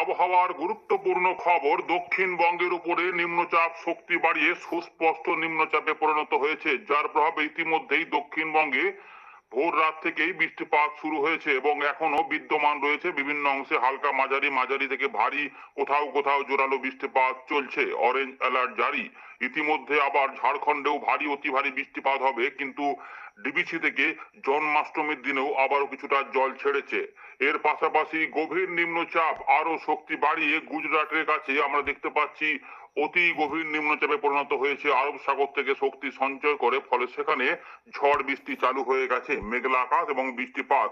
আবহাওয়ার গুরুত্বপূর্ণ খবর। দক্ষিণবঙ্গের উপরে নিম্নচাপ শক্তি বাড়িয়ে সুস্পষ্ট নিম্নচাপে পরিণত হয়েছে, যার প্রভাবে ইতিমধ্যেই দক্ষিণবঙ্গে ভোর রাত থেকেই বৃষ্টিপাত শুরু হয়েছে এবং এখনো বিদ্যমান রয়েছে। বিভিন্ন অংশে হালকা মাঝারি মাঝারি থেকে ভারী, কোথাও কোথাও জোরালো বৃষ্টিপাত চলছে। অরেঞ্জ অ্যালার্ট জারি। ইতিমধ্যে আবার ঝাড়খণ্ডেও ভারী অতি ভারী বৃষ্টিপাত হবে, কিন্তু ডিবিসি থেকে জন্মাষ্টমীর দিনেও আবারও কিছুটা জল ছেড়েছে। এর পাশাপাশি গভীর নিম্নচাপ আরো শক্তি বাড়িয়ে গুজরাটের কাছে আমরা দেখতে পাচ্ছি অতি গভীর নিম্নচাপে পরিণত হয়েছে। আরব সাগর থেকে শক্তি সঞ্চয় করে, ফলে সেখানে ঝড় বৃষ্টি চালু হয়ে গেছে। মেঘলা আকাশ এবং বৃষ্টিপাত।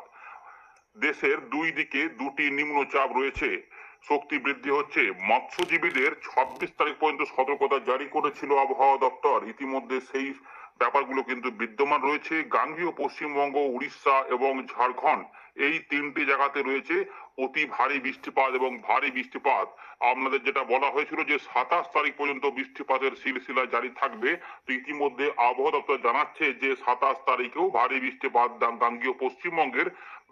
দেশের দুই দিকে দুটি নিম্নচাপ রয়েছে, শক্তি বৃদ্ধি হচ্ছে। মৎস্যজীবীদের 26 তারিখ পর্যন্ত সতর্কতা জারি করেছিল আবহাওয়া দপ্তর। ইতিমধ্যে সেই ব্যাপারগুলো কিন্তু বিদ্যমান রয়েছে। গাঙ্গেয় পশ্চিমবঙ্গ, উড়িষ্যা এবং ঝাড়খণ্ড, এই তিনটি জায়গাতে রয়েছে অতি ভারী বৃষ্টিপাত এবং ভারী বৃষ্টিপাত। আপনাদের যেটা বলা হয়েছিল যে 27 তারিখ পর্যন্ত বৃষ্টিপাতের সিলসিলা জারি থাকবে, তো ইতিমধ্যে আবহাওয়া দপ্তর জানাচ্ছে যে 27 তারিখেও ভারী বৃষ্টিপাত গাঙ্গেয় পশ্চিমবঙ্গের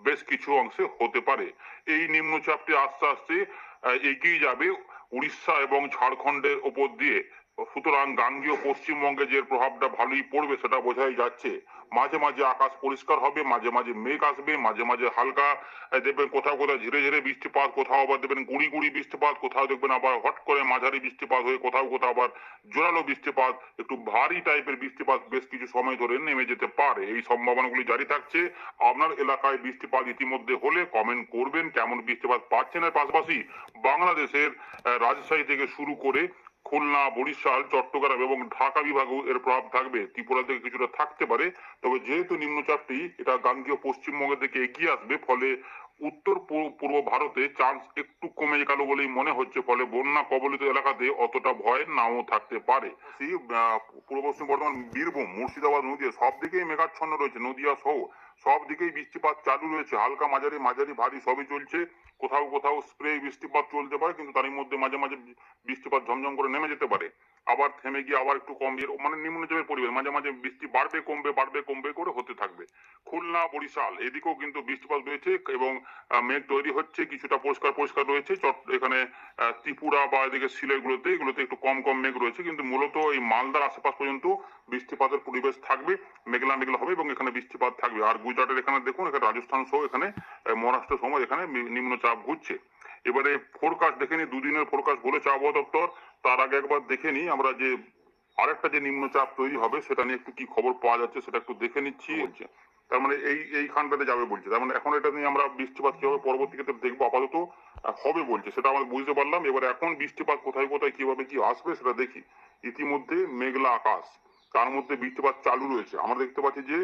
বেশ কিছু অংশে হতে পারে। এই নিম্নচাপটি আস্তে আস্তে এগিয়ে যাবে উড়িষ্যা এবং ঝাড়খণ্ডের ওপর দিয়ে। সুতরাং গাঙ্গেয় পশ্চিমবঙ্গে যে প্রভাবটা ভালোই পড়বে সেটা বোঝাই যাচ্ছে। মাঝে মাঝে আকাশ পরিষ্কার হবে, মাঝে মাঝে মেঘ আসবে, মাঝে মাঝে হালকা দেখবেন কোথাও কোথাও ঝিরে ঝিরে বৃষ্টিপাত, কোথাও আবার দেখবেন গুড়ি গুড়ি বৃষ্টিপাত, কোথাও দেখবেন আবার হট করে মাঝারি বৃষ্টিপাত হয়ে কোথাও কোথাও আবার জোরালো বৃষ্টিপাত, একটু ভারী টাইপের বৃষ্টিপাত বেশ কিছু সময় ধরে নেমে যেতে পারে। এই সম্ভাবনাগুলি জারি থাকছে। আপনার এলাকায় বৃষ্টিপাত ইতিমধ্যে হলে কমেন্ট করবেন কেমন বৃষ্টিপাত পাচ্ছেন। এর পাশাপাশি বাংলাদেশের রাজশাহী থেকে শুরু করে খুলনা, বরিশাল, চট্টগ্রাম এবং ঢাকা বিভাগেও এর প্রভাব থাকবে। ত্রিপুরা থেকে কিছুটা থাকতে পারে, তবে যেহেতু নিম্নচাপটি এটা গাঙ্গেয় পশ্চিমবঙ্গের দিকে এগিয়ে আসবে, ফলে উত্তর পূর্ব ভারতে চান্স একটু কমে গেল বলেই মনে হচ্ছে। ফলে বন্যা কবলিত এলাকাতে অতটা ভয় নাও থাকতে পারে। পূর্ব পশ্চিম বর্ধমান, বীরভূম, মুর্শিদাবাদ, নদীয়া সব দিকেই মেঘাচ্ছন্ন রয়েছে। নদীয়া সহ সব দিকেই বৃষ্টিপাত চালু রয়েছে। হালকা মাঝারি মাঝারি ভারী সবই চলছে। কোথাও কোথাও স্প্রে বৃষ্টিপাত চলতে পারে, কিন্তু তারই মধ্যে মাঝে মাঝে বৃষ্টিপাত ঝমঝম করে নেমে যেতে পারে, আবার থেমে গিয়ে আবার একটু কম, মানে নিম্নচাপের পরিবেশ। মাঝে মাঝে বৃষ্টি বাড়বে কমবে করে হতে থাকবে। খুলনা, বরিশাল এদিকেও কিন্তু বৃষ্টিপাত রয়েছে এবং মেঘ তৈরি হচ্ছে, কিছুটা পরিষ্কার পরিষ্কার রয়েছে। এখানে ত্রিপুরা বা এদিকে সিলেটগুলোতে এগুলোতে একটু কম কম মেঘ রয়েছে, কিন্তু মূলত এই মালদার আশেপাশ পর্যন্ত বৃষ্টিপাতের পরিবেশ থাকবে। মেঘলা মেঘলা হবে এবং এখানে বৃষ্টিপাত থাকবে। আর গুজরাটের এখানে দেখুন, এখানে রাজস্থান সহ এখানে মহারাষ্ট্র সহ এখানে নিম্নচাপ ঘুরছে। এবারে ফোরকাস্ট দেখে নি, দুদিনের ফোরকাস্ট বলেছে আবহাওয়া দপ্তর। তার আগে একবার দেখে নি আমরা যে আরেকটা যে নিম্নচাপ তৈরি হবে সেটা নিয়ে একটু কি খবর পাওয়া যাচ্ছে সেটা একটু দেখে নিচ্ছি। বলছে তার মানে এইখানটাতে যাবে বলছে। তার মানে এখন এটা নিয়ে আমরা বৃষ্টিপাত কিভাবে পরবর্তী ক্ষেত্রে দেখবো, আপাতত হবে বলছে, সেটা আমরা বুঝতে পারলাম। এবারে এখন বৃষ্টিপাত কোথায় কোথায় কিভাবে কি আসবে সেটা দেখি। ইতিমধ্যে মেঘলা আকাশ, তার মধ্যে বৃষ্টিপাত চালু রয়েছে। আমরা দেখতে পাচ্ছি যে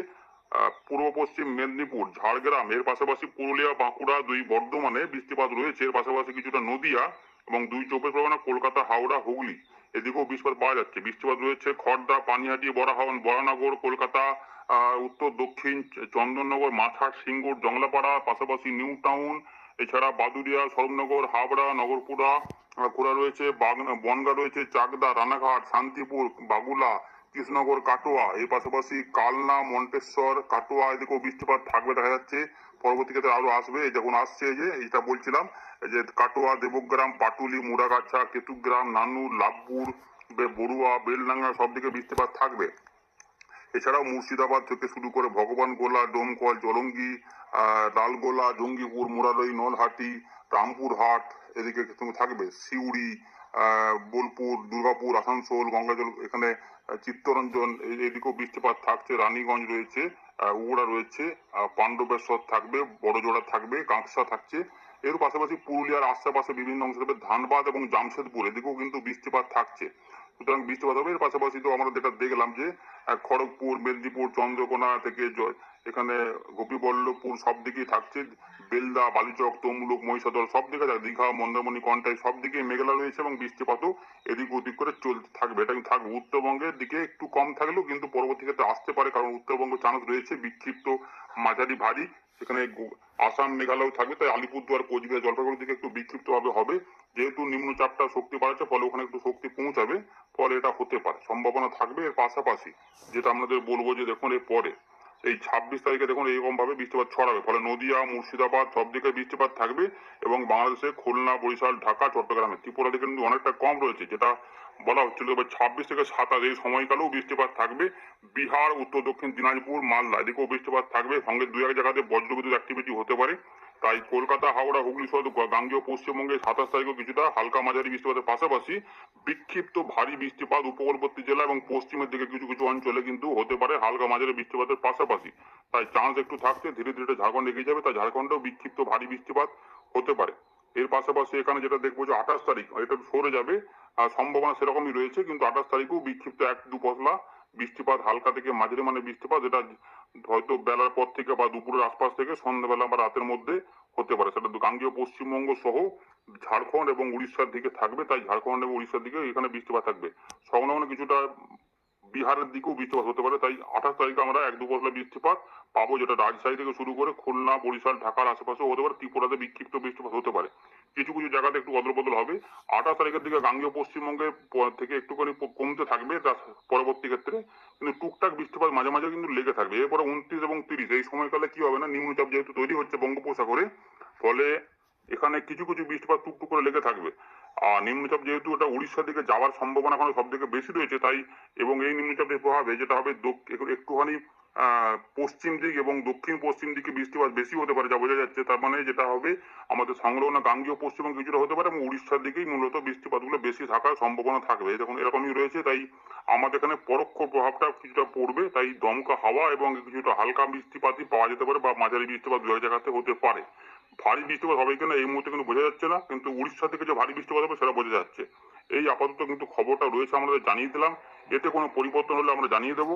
পূর্ব পশ্চিম মেদিনীপুর, ঝাড়গ্রাম, এর পাশাপাশি পুরুলিয়া, বাঁকুড়া, দুই বর্ধমানে বৃষ্টিপাত রয়েছে। এর পাশাপাশি কিছুটা নদিয়া এবং 2 চব্বিশ পরগনা, কলকাতা, হাওড়া, হুগলি এদিকেও বৃষ্টিপাত পাওয়া যাচ্ছে। বৃষ্টিপাত রয়েছে খড়দা, পানিহাটি, বরানগর, কলকাতা, উত্তর দক্ষিণ চন্দননগর, মাছহাট, সিঙ্গুর, জংলাপাড়া, পাশাপাশি নিউ টাউন, এছাড়া বাদুরিয়া, সরবনগর, হাবড়া, নগরপুরা খোড়া রয়েছে, বনগা রয়েছে, চাকদা, রানাঘাট, শান্তিপুর, বাগুলা, কৃষ্ণনগর, কাটোয়া, এর পাশাপাশি কালনা, মন্টেশ্বর, কাটোয়া এদিকেও বৃষ্টিপাত থাকবে দেখা যাচ্ছে। পরবর্তী ক্ষেত্রে আরো আসবে, যখন আসছে যে এইটা বলছিলাম যে কাটোয়া, দেবগ্রাম, পাটুলি, মুড়াগাছা, কেতুগ্রাম, নানুর, লাভপুর, বড়ুয়া, বেলডাঙ্গা সব দিকে বৃষ্টিপাত থাকবে। এছাড়াও মুর্শিদাবাদ থেকে শুরু করে ভগবানগোলা, ডোমকল, জলঙ্গি, লালগোলা, জঙ্গিপুর, মুরারই, নলহাটি, রামপুরহাট এদিকে থাকবে। সিউড়ি, বোলপুর, দুর্গাপুর, আসানসোল, গঙ্গাজল, এখানে চিত্তরঞ্জন এদিকেও বৃষ্টিপাত থাকছে। রানীগঞ্জ রয়েছে, উড়া রয়েছে, পাণ্ডবেশ্বর থাকবে, বড়জোড়া থাকবে, কাঁকসা থাকছে। এর পাশাপাশি পুরুলিয়ার আশেপাশে বিভিন্ন অংশ থাকবে, ধানবাদ এবং জামশেদপুর এদিকেও কিন্তু বৃষ্টিপাত থাকছে। সুতরাং বৃষ্টিপাত হবে। এর পাশাপাশি তো আমরা যেটা দেখলাম যে খড়গপুর, মেদিনীপুর, চন্দ্রকোনা থেকে এখানে গোপীবল্লভপুর সব দিকেই থাকছে। বেলদা, বালিচক, তমলুক, মহিষাদল সব দিকে, দীঘা, মন্দারমণি, কন্টাই সব দিকে মেঘলা রয়েছে এবং বৃষ্টিপাতও এদিক ওদিক করে চলতে থাকবে। এটা কিন্তু থাকবে। উত্তরবঙ্গের দিকে একটু কম থাকলেও কিন্তু পরবর্তী ক্ষেত্রে আসতে পারে, কারণ উত্তরবঙ্গ চান্স রয়েছে বিক্ষিপ্ত মাঝারি ভারী। সেখানে আসাম, মেঘালয় থাকবে, তাই আলিপুরদুয়ার, কোচবিহার, জলপাইগুড়ির দিকে একটু বিক্ষিপ্ত ভাবে হবে। যেহেতু নিম্নচাপটা শক্তি বাড়াচ্ছে, ফলে ওখানে একটু শক্তি পৌঁছাবে, ফলে এটা হতে পারে, সম্ভাবনা থাকবে। এর পাশাপাশি যেটা আমাদের বলবো যে দেখুন এর পরে এই 26 তারিখে দেখুন এরকম ভাবে বৃষ্টিপাত ছড়াবে, ফলে নদিয়া, মুর্শিদাবাদ সব দিকে বৃষ্টিপাত থাকবে এবং বাংলাদেশে খুলনা, বরিশাল, ঢাকা, চট্টগ্রামে, ত্রিপুরা দিকে কিন্তু অনেকটা কম রয়েছে, যেটা বলা হচ্ছিল। তবে 26 থেকে 27 এই সময়কালেও বৃষ্টিপাত থাকবে। বিহার, উত্তর দক্ষিণ দিনাজপুর, মালদা এদিকেও বৃষ্টিপাত থাকবে, সঙ্গে দু এক জায়গাতে বজ্রবিদ্যুৎ অ্যাক্টিভিটি হতে পারে। তাই কলকাতা, হাওড়া, হুগলি সহ গাঙ্গেয় পশ্চিমবঙ্গে 27 তারিখেও কিছুটা হালকা মাঝারি বৃষ্টিপাতের পাশাপাশি বিক্ষিপ্ত ভারী বৃষ্টিপাত উপকূলবর্তী জেলা এবং পশ্চিমের দিকে কিছু কিছু অঞ্চলে কিন্তু হতে পারে হালকা মাঝারি বৃষ্টিপাতের পাশাপাশি। তাই চান্স একটু থাকছে, ধীরে ধীরে ঝাড়খণ্ড এগিয়ে যাবে, তাই ঝাড়খণ্ডেও বিক্ষিপ্ত ভারী বৃষ্টিপাত হতে পারে। এর পাশাপাশি এখানে যেটা দেখবো যে 28 তারিখ এটা সরে যাবে, সম্ভাবনা সেরকমই রয়েছে, কিন্তু 28 তারিখেও বিক্ষিপ্ত এক দু পশলা বৃষ্টিপাত, হালকা থেকে মাঝারি মানে বৃষ্টিপাত, যেটা হয়তো বেলার পর থেকে বা দুপুরের আশপাশ থেকে সন্ধ্যাবেলা বা রাতের মধ্যে হতে পারে। সেটা গাঙ্গেয় পশ্চিমবঙ্গ সহ ঝাড়খণ্ড এবং উড়িষ্যার দিকে থাকবে, তাই ঝাড়খণ্ড এবং উড়িষ্যার দিকে এখানে বৃষ্টিপাত থাকবে। সংলগ্ন কিছুটা বিহারের দিকেও বৃষ্টিপাত হতে পারে। তাই 28 তারিখে আমরা এক দু পশলা বৃষ্টিপাত পাবো, যেটা রাজশাহী থেকে শুরু করে খুলনা, বরিশাল, ঢাকার আশেপাশেও হতে পারে, ত্রিপুরাতে বিক্ষিপ্ত বৃষ্টিপাত হতে পারে। কিছু কিছু জায়গাতে একটু অদলবদল হবে। 28 তারিখের দিকে গাঙ্গেয় পশ্চিমবঙ্গে থেকে একটুখানি কমতে থাকবে, তার পরবর্তী ক্ষেত্রে কিন্তু টুকটাক বৃষ্টিপাত মাঝে মাঝে কিন্তু লেগে থাকবে। এরপরে 29 এবং 30 এই সময়কালে কি হবে না, নিম্নচাপ যেহেতু তৈরি হচ্ছে বঙ্গোপসাগরে, ফলে এখানে কিছু কিছু বৃষ্টিপাত টুকটুক করে লেগে থাকবে। আর নিম্নচাপ যেহেতু এটা উড়িষ্যার দিকে যাওয়ার সম্ভাবনা এখন সব থেকে বেশি রয়েছে, তাই এবং এই নিম্নচাপের প্রভাবে যেটা হবে একটুখানি পশ্চিম দিক এবং দক্ষিণ পশ্চিম দিকে বৃষ্টিপাত বেশি হতে পারে, যা বোঝা যাচ্ছে। তার মানে যেটা হবে, আমাদের সংলগ্ন গাঙ্গেয় পশ্চিমবঙ্গ কিছুটা হতে পারে এবং উড়িষ্যার দিকেই মূলত বৃষ্টিপাতগুলো বেশি থাকার সম্ভাবনা থাকবে। দেখুন এরকমই রয়েছে, তাই আমাদের এখানে পরোক্ষ প্রভাবটা কিছুটা পড়বে। তাই দমকা হাওয়া এবং কিছুটা হালকা বৃষ্টিপাতই পাওয়া যেতে পারে, বা মাঝারি বৃষ্টিপাত দু এক জায়গাতে হতে পারে। ভারী বৃষ্টিপাত হবে কিনা এই মুহূর্তে কিন্তু বোঝা যাচ্ছে না, কিন্তু উড়িষ্যা থেকে যে ভারী বৃষ্টিপাত হবে সেটা বোঝা যাচ্ছে। এই আপাতত কিন্তু খবরটা রয়েছে, আমাদের জানিয়ে দিলাম। এতে কোনো পরিবর্তন হলে আমরা জানিয়ে দেবো।